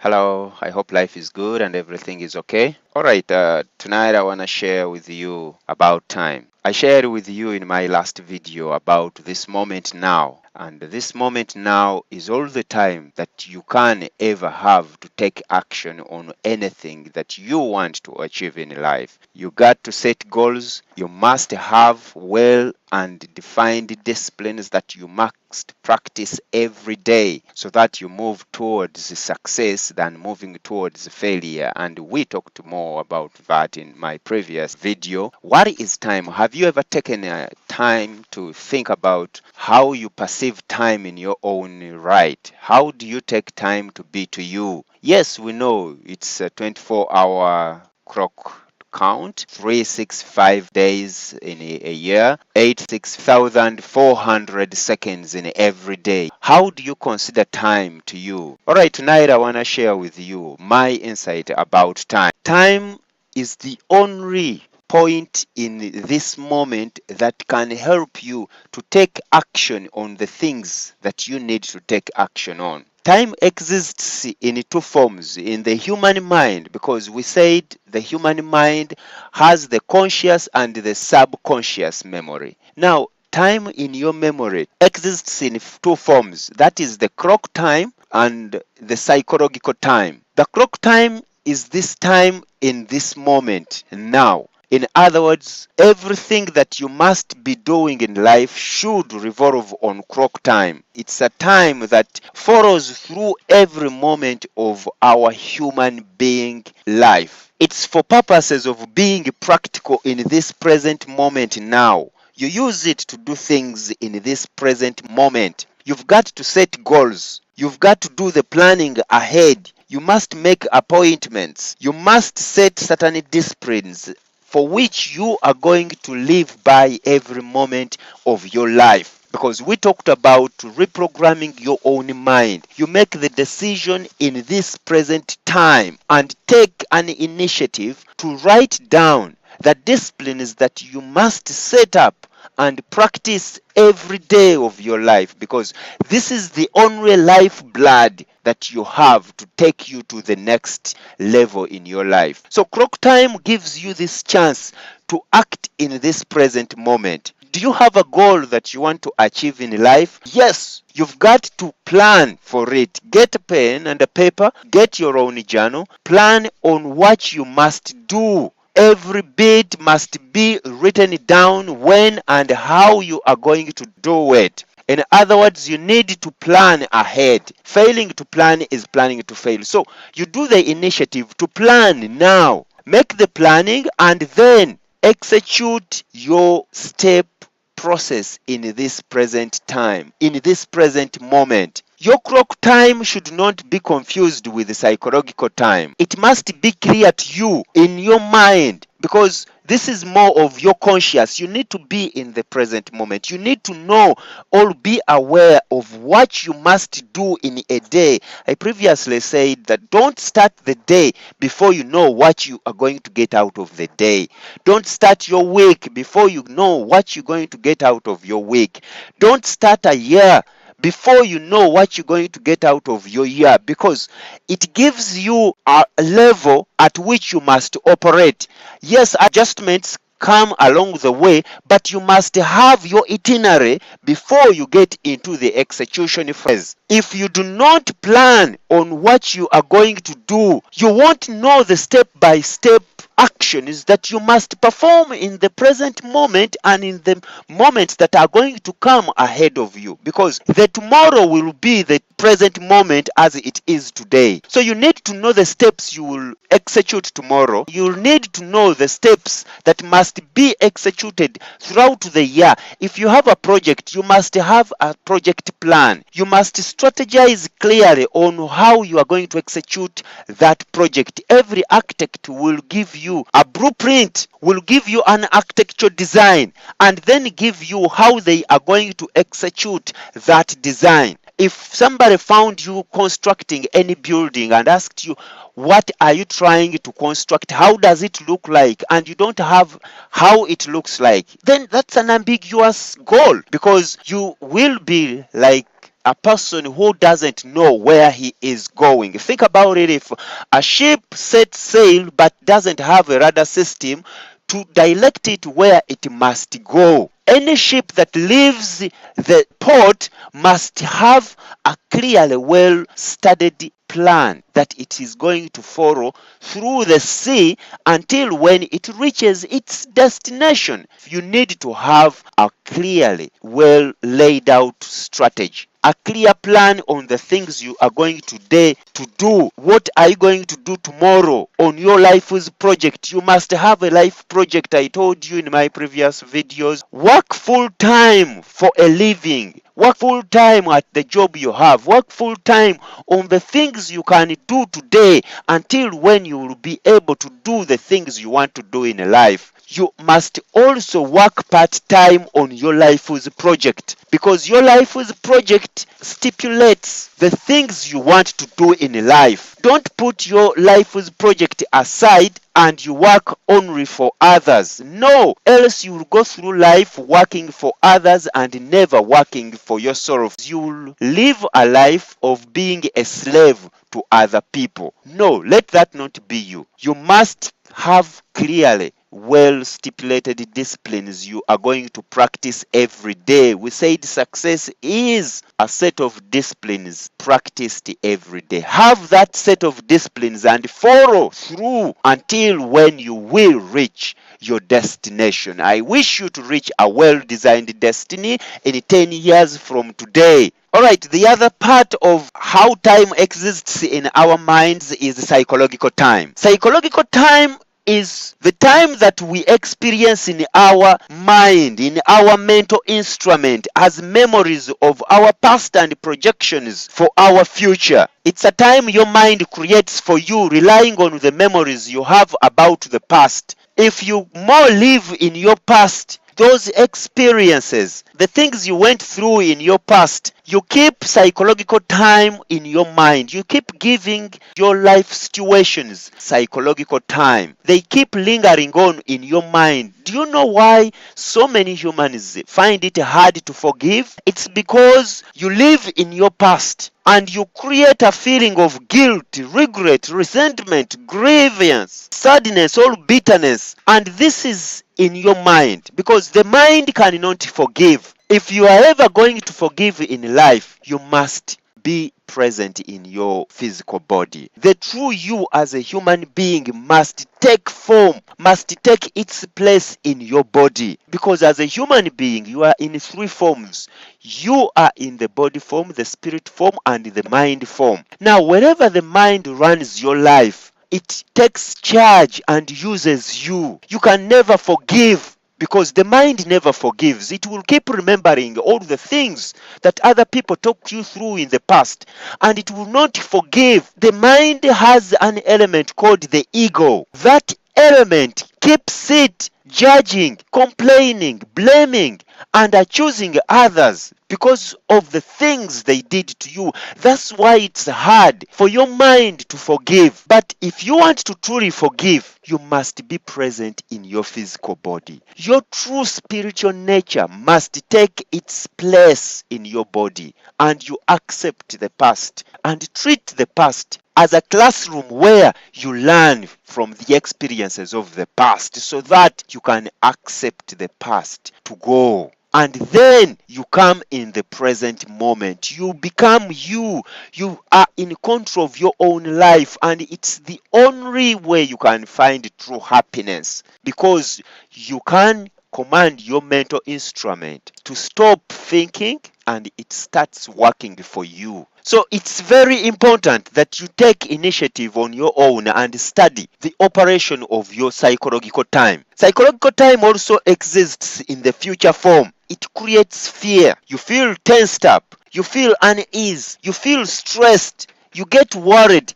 Hello, I hope life is good and everything is okay. Alright, tonight I want to share with you about time. I shared with you in my last video about this moment now. And this moment now is all the time that you can ever have to take action on anything that you want to achieve in life. You got to set goals. You must have well and defined disciplines that you must practice every day so that you move towards success than moving towards failure. And we talked more about that in my previous video. What is time? Have you ever taken time to think about how you perceive time in your own right? How do you take time to be to you? Yes, we know it's a 24-hour clock count, 365 days in a year, 86,400 seconds in every day. How do you consider time to you? Alright, tonight I want to share with you my insight about time. Time is the only point in this moment that can help you to take action on the things that you need to take action on. Time exists in two forms in the human mind, because we said the human mind has the conscious and the subconscious memory. Now, time in your memory exists in two forms. That is the clock time and the psychological time. The clock time is this time in this moment now. In other words, everything that you must be doing in life should revolve on clock time. It's a time that follows through every moment of our human being life. It's for purposes of being practical in this present moment now. You use it to do things in this present moment. You've got to set goals. You've got to do the planning ahead. You must make appointments. You must set certain disciplines for which you are going to live by every moment of your life. Because we talked about reprogramming your own mind. You make the decision in this present time and take an initiative to write down the disciplines that you must set up and practice every day of your life, because this is the only lifeblood that you have to take you to the next level in your life. So clock time gives you this chance to act in this present moment. Do you have a goal that you want to achieve in life? Yes, you've got to plan for it. Get a pen and a paper, get your own journal, plan on what you must do. Every bit must be written down, when and how you are going to do it. In other words, you need to plan ahead. Failing to plan is planning to fail. So you do the initiative to plan now. Make the planning and then execute your step process in this present time, in this present moment. Your clock time should not be confused with the psychological time. It must be clear to you in your mind, because this is more of your conscious. You need to be in the present moment. You need to know or be aware of what you must do in a day. I previously said that don't start the day before you know what you are going to get out of the day. Don't start your week before you know what you're going to get out of your week. Don't start a year before you know what you're going to get out of your year, because it gives you a level at which you must operate. Yes, adjustments come along the way, but you must have your itinerary before you get into the execution phase. If you do not plan on what you are going to do, you won't know the step-by-step actions that you must perform in the present moment and in the moments that are going to come ahead of you, because the tomorrow will be the present moment as it is today. So you need to know the steps you will execute tomorrow. You need to know the steps that must be executed throughout the year. If you have a project, you must have a project plan. You must strategize clearly on how you are going to execute that project. Every architect will give you a blueprint, will give you an architecture design, and then give you how they are going to execute that design. If somebody found you constructing any building and asked you, what are you trying to construct? How does it look like? And you don't have how it looks like, then that's an ambiguous goal, because you will be like a person who doesn't know where he is going. Think about it. If a ship sets sail but doesn't have a radar system to direct it where it must go, any ship that leaves the port must have a clearly well-studied plan that it is going to follow through the sea until when it reaches its destination. You need to have a clearly well laid out strategy, a clear plan on the things you are going today to do. What are you going to do tomorrow on your life's project? You must have a life project. I told you in my previous videos, work full time for a living. Work full time at the job you have. Work full time on the things you can do today until when you will be able to do the things you want to do in life. You must also work part-time on your life's project, because your life's project stipulates the things you want to do in life. Don't put your life's project aside and you work only for others. No, else you will go through life working for others and never working for yourself. You will live a life of being a slave to other people. No, let that not be you. You must have clearly well stipulated disciplines you are going to practice every day. We said success is a set of disciplines practiced every day. Have that set of disciplines and follow through until when you will reach your destination. I wish you to reach a well-designed destiny in 10 years from today. Alright, the other part of how time exists in our minds is psychological time. Psychological time is the time that we experience in our mind, in our mental instrument, as memories of our past and projections for our future. It's a time your mind creates for you, relying on the memories you have about the past. If you more live in your past, those experiences, the things you went through in your past, you keep psychological time in your mind. You keep giving your life situations psychological time. They keep lingering on in your mind. Do you know why so many humans find it hard to forgive? It's because you live in your past and you create a feeling of guilt, regret, resentment, grievance, sadness, or bitterness. And this is in your mind because the mind cannot forgive. If you are ever going to forgive in life, you must be present in your physical body. The true you as a human being must take form, must take its place in your body. Because as a human being, you are in three forms. You are in the body form, the spirit form, and the mind form. Now, wherever the mind runs your life, it takes charge and uses you. You can never forgive, because the mind never forgives. It will keep remembering all the things that other people talked you through in the past, and it will not forgive. The mind has an element called the ego. That element keeps it judging, complaining, blaming, and accusing others because of the things they did to you. That's why it's hard for your mind to forgive. But if you want to truly forgive, you must be present in your physical body. Your true spiritual nature must take its place in your body, and you accept the past and treat the past as a classroom where you learn from the experiences of the past so that you can accept the past to go. And then you come in the present moment. You become you. You are in control of your own life. And it's the only way you can find true happiness. Because you can command your mental instrument to stop thinking and it starts working for you. So it's very important that you take initiative on your own and study the operation of your psychological time. Psychological time also exists in the future form. It creates fear. You feel tensed up. You feel unease. You feel stressed. You get worried.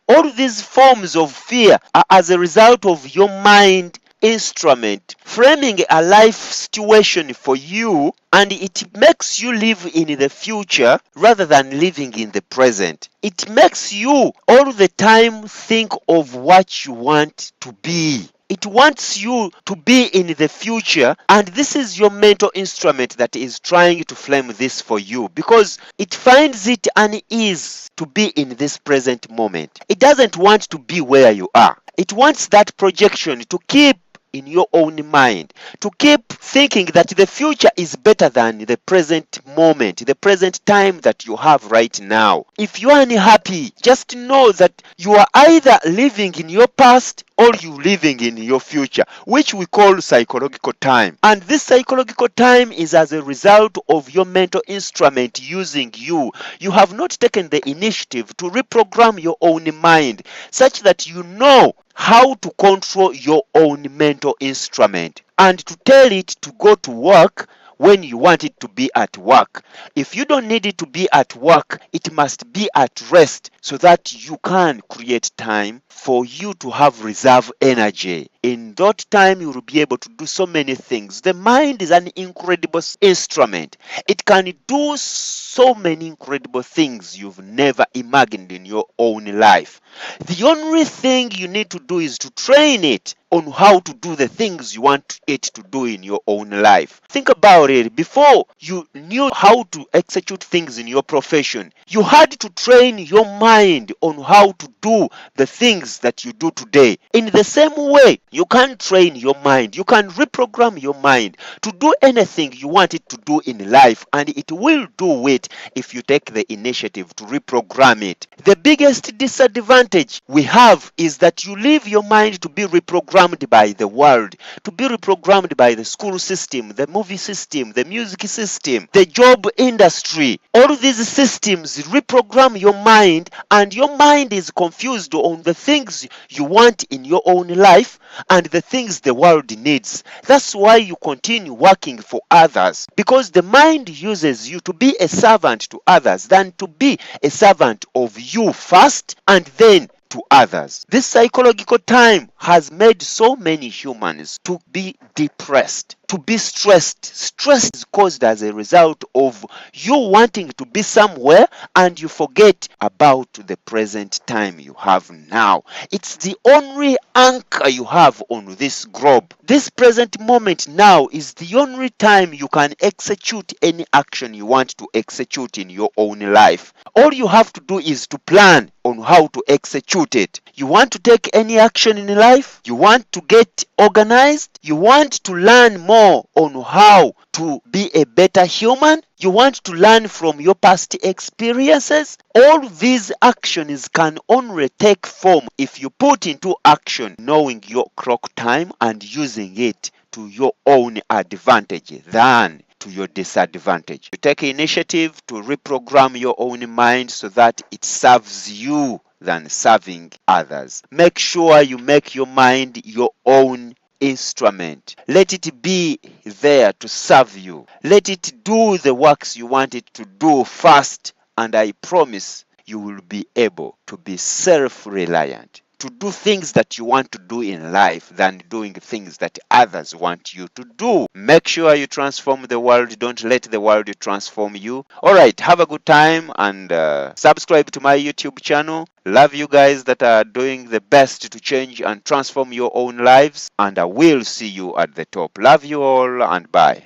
All these forms of fear are as a result of your mind instrument framing a life situation for you, and it makes you live in the future rather than living in the present. It makes you all the time think of what you want to be. It wants you to be in the future, and this is your mental instrument that is trying to flame this for you, because it finds it unease to be in this present moment. It doesn't want to be where you are. It wants that projection to keep in your own mind, to keep thinking that the future is better than the present moment, the present time that you have right now. If you are unhappy, just know that you are either living in your past or you living in your future, which we call psychological time. And this psychological time is as a result of your mental instrument using you. You have not taken the initiative to reprogram your own mind such that you know how to control your own mental instrument and to tell it to go to work when you want it to be at work. If you don't need it to be at work, it must be at rest so that you can create time for you to have reserve energy. In that time, you will be able to do so many things. The mind is an incredible instrument. It can do so many incredible things you've never imagined in your own life. The only thing you need to do is to train it on how to do the things you want it to do in your own life. Think about it. Before you knew how to execute things in your profession, you had to train your mind on how to do the things that you do today. In the same way, you can train your mind. You can reprogram your mind to do anything you want it to do in life, and it will do it if you take the initiative to reprogram it. The biggest disadvantage we have is that you leave your mind to be reprogrammed by the world, to be reprogrammed by the school system, the movie system, the music system, the job industry. All these systems reprogram your mind, and your mind is confused on the things you want in your own life and the things the world needs. That's why you continue working for others, because the mind uses you to be a servant to others than to be a servant of you first and then to others. This psychological time has made so many humans to be depressed, to be stressed. Stress is caused as a result of you wanting to be somewhere and you forget about the present time you have now. It's the only anchor you have on this globe. This present moment now is the only time you can execute any action you want to execute in your own life. All you have to do is to plan on how to execute it. You want to take any action in life? You want to get organized? You want to learn more on how to be a better human? You want to learn from your past experiences? All these actions can only take form if you put into action knowing your clock time and using it to your own advantage than to your disadvantage. You take initiative to reprogram your own mind so that it serves you than serving others. Make sure you make your mind your own instrument. Let it be there to serve you. Let it do the works you want it to do first, and I promise you will be able to be self-reliant, to do things that you want to do in life than doing things that others want you to do. Make sure you transform the world. Don't let the world transform you. All right, have a good time and subscribe to my YouTube channel. Love you guys that are doing the best to change and transform your own lives, and I will see you at the top. Love you all and bye.